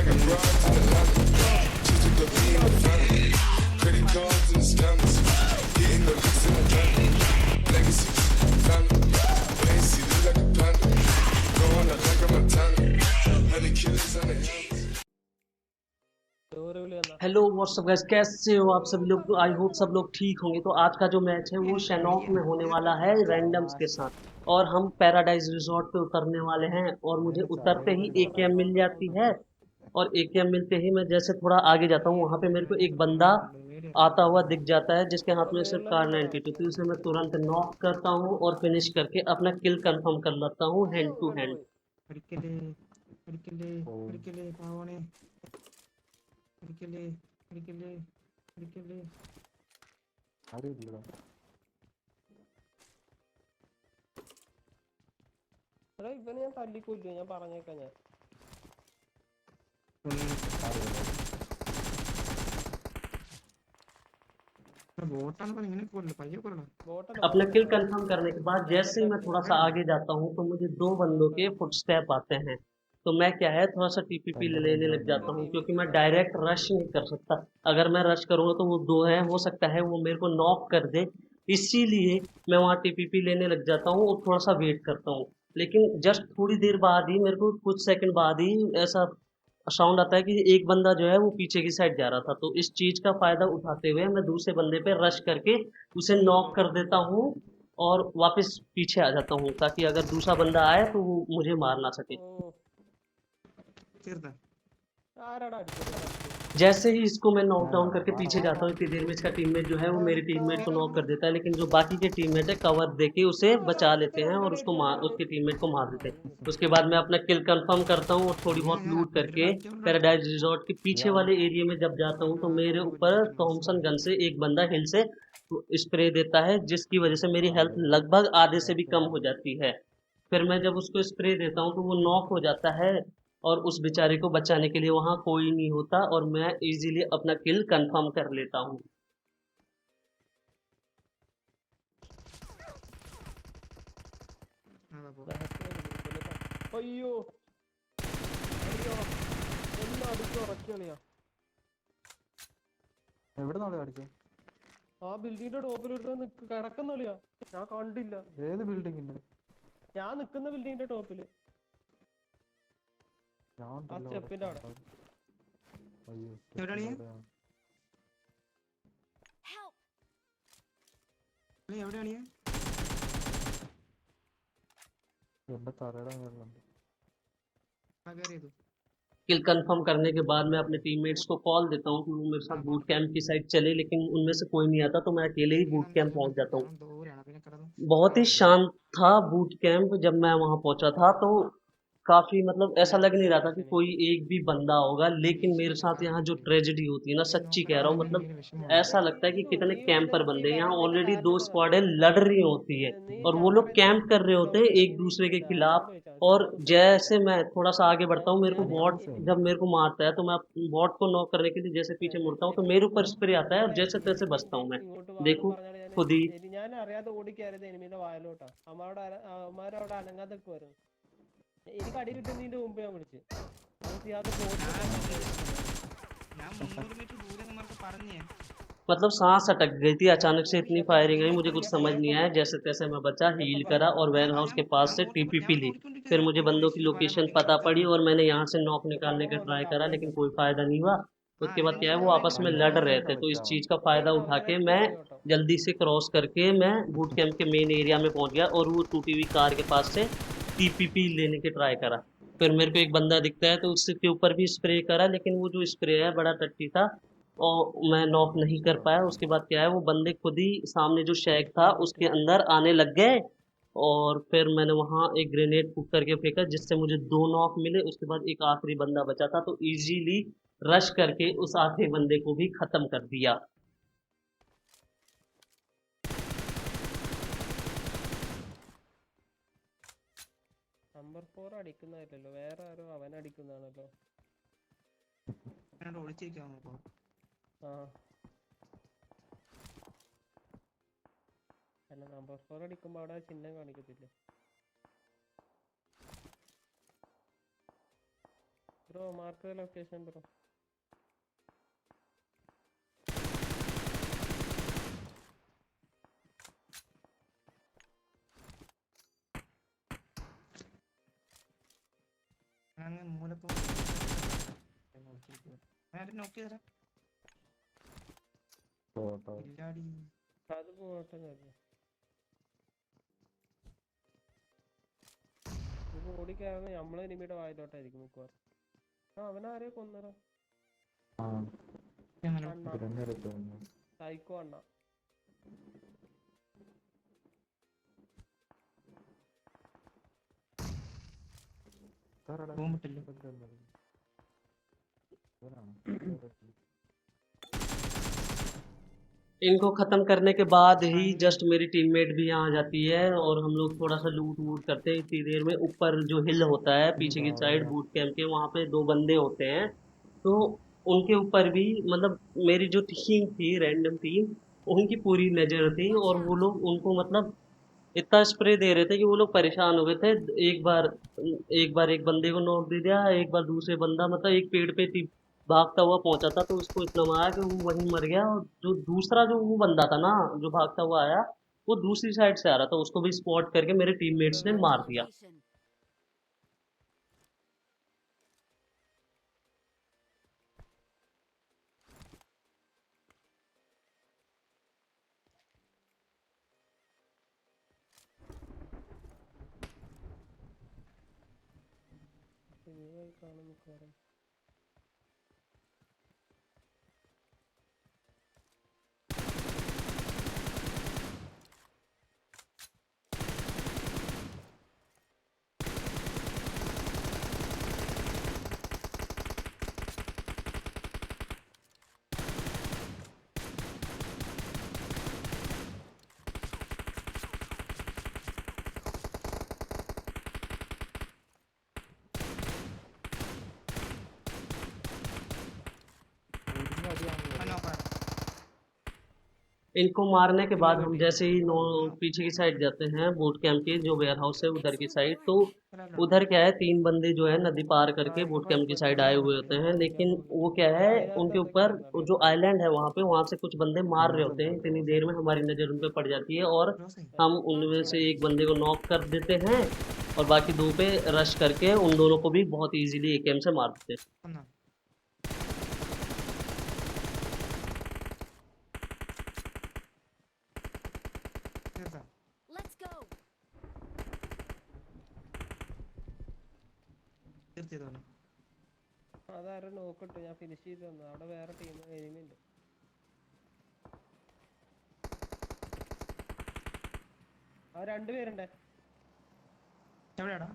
Hello what's up guys, कैसे हो आप सभी लोग। आई होप सब लोग ठीक होंगे। तो आज का जो मैच है वो शैनॉक में होने वाला है रैंडम्स के साथ, और हम पैराडाइज रिजॉर्ट पे उतरने वाले हैं। और मुझे उतरते ही एकेएम मिल जाती है, और एकेएम मिलते ही मैं जैसे थोड़ा आगे जाता हूँ वहां पे मेरे को एक बंदा आता हुआ दिख जाता है जिसके हाथ में सिर्फ कार 92 थी। उसे मैं तुरंत नॉक करता हूँ और फिनिश करके अपना किल कंफर्म कर लेता हूँ हैंड टू हैंड। ഇവനെ ഞാൻ തല്ലിക്കൊല്ലു, ഞാൻ പറഞ്ഞേക്കാം. ഞാൻ अपना किल कंफर्म करने के बाद जैसे ही मैं थोड़ा सा आगे जाता हूँ तो मुझे दो बंदों के फुटस्टेप आते हैं। तो मैं क्या है थोड़ा सा टीपीपी लेने लग जाता हूँ, क्योंकि मैं डायरेक्ट रश नहीं कर सकता। अगर मैं रश करूँगा तो वो दो है, हो सकता है वो मेरे को नॉक कर दे। इसीलिए मैं वहाँ टीपीपी लेने लग जाता हूँ और थोड़ा सा वेट करता हूँ। लेकिन जस्ट थोड़ी देर बाद ही, मेरे को कुछ सेकंड बाद ही ऐसा साउंड आता है कि एक बंदा जो है वो पीछे की साइड जा रहा था। तो इस चीज का फायदा उठाते हुए मैं दूसरे बंदे पे रश करके उसे नॉक कर देता हूँ और वापस पीछे आ जाता हूँ, ताकि अगर दूसरा बंदा आए तो वो मुझे मार ना सके। ആരാടാ അടിച്ചത്? जैसे ही इसको मैं नॉक डाउन करके पीछे जाता हूँ, इतनी देर में इसका टीममेट जो है वो मेरे टीममेट को नॉक कर देता है। लेकिन जो बाकी के टीममेट है कवर देके उसे बचा लेते हैं और उसके टीममेट को मार देते हैं। उसके बाद मैं अपना किल कंफर्म करता हूँ और थोड़ी बहुत लूट करके पैराडाइज रिजॉर्ट के पीछे वाले एरिया में जब जाता हूँ तो मेरे ऊपर थॉमसन गन से एक बंदा हिल से स्प्रे देता है, जिसकी वजह से मेरी हेल्थ लगभग आधे से भी कम हो जाती है। फिर मैं जब उसको स्प्रे देता हूँ तो वो नॉक हो जाता है, और उस बेचारे को बचाने के लिए वहां कोई नहीं होता और मैं इजीली अपना किल कंफर्म कर लेता हूँ। അയ്യോ അയ്യോ, എല്ലാം അടിച്ചു ഉറക്കിയാ. എവിടുന്നാണ് അടിച്ചേ? ആ ബിൽഡിങ്ങിന്റെ ടോപ്പിൽ കിടക്കുന്നില്ല, ഞാൻ കണ്ടില്ല. ഏത് ബിൽഡിങ്ങിന്റെ? ഞാൻ നിക്കുന്ന ബിൽഡിങ്ങിന്റെ ടോപ്പില്, ആ സ്റ്റെപ്പിന്റെ അവിടെ. എന്റെ തലയുടെ മേലുണ്ട്. किल कंफर्म करने के बाद मैं अपने टीममेट्स को कॉल देता हूँ कि वो मेरे साथ बूट कैंप की साइड चले, लेकिन उनमें से कोई नहीं आता तो मैं अकेले ही बूट कैंप पहुंच जाता हूँ। बहुत ही शांत था बूट कैंप। जब मैं वहां पहुंचा था तो काफी मतलब ऐसा लग नहीं रहा था कि कोई एक भी बंदा होगा, लेकिन मेरे साथ यहाँ जो ट्रेजेडी होती है ना, सच्ची कह रहा हूँ, मतलब ऐसा लगता है कि कितने कैंपर बंदे हैं। यहाँ ऑलरेडी दो स्क्वाडें लड़ रही होती है और वो लोग कैंप कर रहे होते हैं एक दूसरे के खिलाफ। और जैसे मैं थोड़ा सा आगे बढ़ता हूँ, मेरे को बॉट जब मेरे को मारता है तो मैं बॉट को नॉक करने के लिए जैसे पीछे मुड़ता हूँ तो मेरे ऊपर स्प्रे आता है और जैसे तैसे बचता हूँ मैं। ഇങ്ങോട്ട് വാന്ന് देखो പറഞ്ഞാൽ खुद ही। ഞാൻ അറിയാതെ ഓടിക്കയറിയത് എനിമിന്റെ വായിലോട്ടാ. അമ്മാരവിടെ അനങ്ങാതൊക്കെ വരും. എനിക്ക് അടി കിട്ടുന്നതിന്റെ മുമ്പ് ഞാൻ വിളിച്ചു. मतलब सांस अटक गई थी, अचानक से इतनी फायरिंग आई, मुझे कुछ समझ नहीं आया। जैसे तैसे मैं बचा, हील करा और वेयर हाउस के पास से टीपीपी ली। फिर मुझे बंदों की लोकेशन पता पड़ी और मैंने यहाँ से नॉक निकालने का ट्राई करा, लेकिन कोई फायदा नहीं हुआ। उसके बाद क्या है, वो आपस में लड़ रहे थे, तो इस चीज का फायदा उठा के मैं जल्दी से क्रॉस करके मैं बूट कैंप के मेन एरिया में पहुंच गया और वो टूटी हुई कार के पास से टीपीपी लेने के ट्राई करा। फिर मेरे को एक बंदा दिखता है तो उसके ऊपर भी स्प्रे करा, लेकिन वो जो स्प्रे है बड़ा टट्टी था और मैं नॉक नहीं कर पाया। उसके बाद क्या है, वो बंदे खुद ही सामने जो शैक था उसके अंदर आने लग गए, और फिर मैंने वहां एक ग्रेनेड फूक करके फेंका जिससे मुझे दो नॉक मिले। उसके बाद एक आखिरी बंदा बचा था तो इजीली रश करके उस आखिरी बंदे को भी खत्म कर दिया। നമ്പർ 4 അടിക്കുന്നതല്ലോ, വേറെ ആരോ അവൻ അടിക്കുന്നതാണല്ലോ. ആ അല്ല, നമ്പർ 4 അടിക്കുമ്പോ അവിടെ ചിഹ്നം കാണിക്കത്തില്ലേ? Bro mark location bro. ഞാൻ മൂലപ്പോ നോക്കി തരാം. പോട്ടോ ഇല്ലാടി. അത് പോട്ടെ കാര്യം. ഇത് ഓടിക്കയറുന്ന നമ്മളെ എനിമിയുടെ വായിലോട്ടായിരിക്കും മിക്കവാറും. അവനാരെയോ കൊന്നറ. ആ അങ്ങനെ അണ്ണ തിരഞ്ഞെടുത്തു സൈക്കോ അണ്ണ. പോകാൻ പറ്റില്ല. इनको ख़त्म करने के बाद ही जस्ट मेरी टीममेट भी यहाँ आ जाती है और हम लोग थोड़ा सा लूट वूट करते हैं इतनी देर में। ऊपर जो हिल होता है पीछे की साइड बूट कैंप के, वहाँ पे 2 बंदे होते हैं, तो उनके ऊपर भी मतलब मेरी जो टीम थी, रैंडम टीम, उनकी पूरी नज़र थी और वो लोग उनको मतलब इतना स्प्रे दे रहे थे कि वो लोग परेशान हो गए थे। एक बार एक बंदे को नॉक दे दिया, एक बार दूसरे बंदा मतलब एक पेड़ पे थी, भागता हुआ पहुंचा था तो उसको इतना मारा कि वो वहीं मर गया। और जो दूसरा जो वो बंदा था ना जो भागता हुआ आया, वो दूसरी साइड से आ रहा था, उसको भी स्पॉट करके मेरे टीममेट्स ने मार दिया। കാണും മിക്കവാറും. इनको मारने के बाद हम जैसे ही पीछे की साइड जाते हैं बूट कैंप की जो वेयर हाउस है उधर की साइड, तो उधर क्या है 3 बंदे जो है नदी पार करके बूट कैंप की साइड आए हुए होते हैं, लेकिन वो क्या है उनके ऊपर वो जो आइलैंड है वहाँ पे, वहाँ से कुछ बंदे मार रहे होते हैं। इतनी देर में हमारी नज़र उन पे पड़ जाती है और हम उनमें से एक बंदे को नॉक कर देते हैं और बाकी 2 पे रश करके उन दोनों को भी बहुत ईजिली AKM से मार देते हैं। അതാരും നോക്കട്ടെ, ഞാൻ ഫിനിഷ് ചെയ്ത് തന്നു. അവിടെ വേറെ ടീം എനിമി ഉണ്ട്. ആ 2 പേരുണ്ട്. എവിടെയാടാ?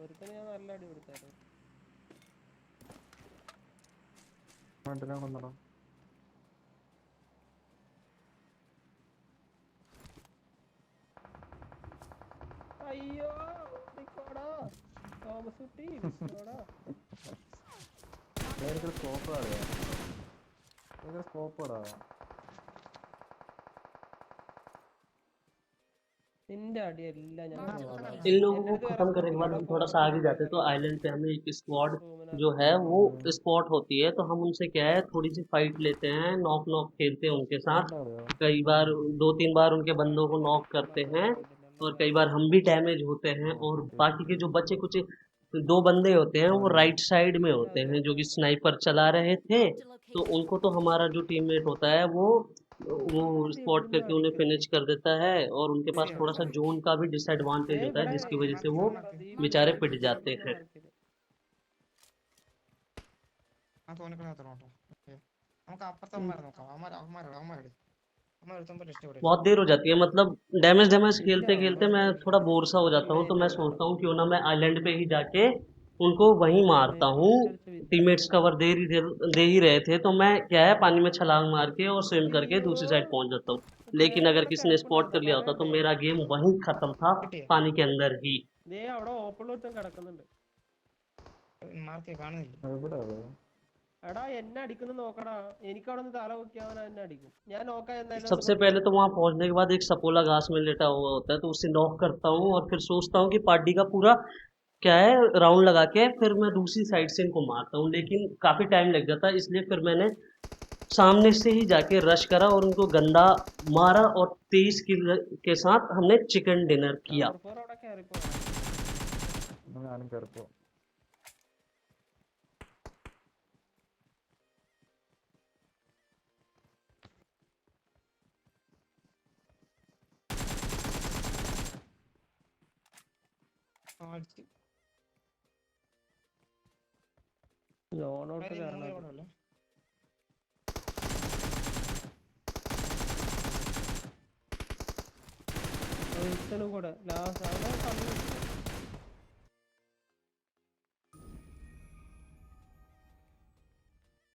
ഒരുത്തന് ഞാൻ നല്ല അടി കൊടുത്തായിരുന്നു. വണ്ടിനാണെന്നോ അയ്യോ ഓടിക്കോടാ തോമസ് കുട്ടി, ഓടിക്കോടാ. സ്കോപ്പ് സ്കോപ്പടാ നിന്റെ അടി എല്ലാം ഞാൻ इन लोगों को खत्म करने के बाद हम थोड़ा सा आगे जाते हैं तो आइलैंड पे हमें एक स्क्वाड जो है वो स्पॉट होती है, तो हम उनसे क्या है थोड़ी सी फाइट लेते हैं, नॉक नॉक खेलते हैं उनके साथ। कई बार 2-3 बार उनके बंदों को नॉक करते हैं और कई बार हम भी डैमेज होते हैं। और बाकी के जो बचे कुछ 2 बंदे होते हैं वो राइट साइड में होते हैं जो कि स्नाइपर चला रहे थे, तो उनको तो हमारा जो टीममेट होता है वो स्पॉट करके उन्हें फिनिश कर देता है और उनके पास थोड़ा सा जोन का भी डिसएडवांटेज होता है जिसकी वजह से वो बेचारे पिट जाते हैं। നമുക്ക് അപ്പുറത്തന്മാരെ നോക്കാം. അവന്മാരെടുത്തുമ്പോ രക്ഷപ്പെടും. बहुत देर हो जाती है, मतलब डैमेज खेलते खेलते मैं थोड़ा बोर सा हो जाता हूँ, तो मैं सोचता हूँ क्यों ना मैं आइलैंड पे ही जाके उनको वहीं मारता हूँ। टीममेट्स कवर दे ही रहे थे तो मैं क्या है पानी में छलांग मार के और स्विम करके दूसरी साइड पहुंच जाता हूँ, लेकिन अगर किसी ने स्पॉट कर लिया होता तो मेरा गेम वहीं खत्म था, पानी के अंदर ही। ദേ അവിടെ ഓപ്പണിലൊരുത്തൻ കിടക്കുന്നുണ്ട്. മാർക്കെ കാണുന്നില്ല. എവിടെ എടാ എന്നെ അടിക്കുന്നു നോക്കടാ, എനിക്ക് അവിടെ നിന്ന് തല നോക്കിയാൽ അവൻ എന്നെ അടിക്കും. ഞാൻ നോക്കാൻ എന്തായാലും सबसे पहले तो वहां पहुंचने के बाद एक सपोला घास में लेटा हुआ होता है तो उसे नॉक करता हूँ और फिर सोचता हूँ कि पार्टी का पूरा क्या है राउंड लगा के फिर मैं दूसरी साइड से इनको मारता हूँ, लेकिन काफ़ी टाइम लग जाता है, इसलिए फिर मैंने सामने से ही जाके रश करा और उनको गंदा मारा और 23 किल के साथ हमने चिकन डिनर किया। നമ്പർ 4 അവിടെ കയറിപ്പോയി. ഞാനും കയറിപ്പോ. അടിച്ച്. സോണോട്ട് വേറെ കയറണം. മൂന്ന് ഇവിടെ ഉള്ളെ. ഒരുത്തനും കൂടെ ലാസ്റ്റ് അവിടെ കണ്ടു.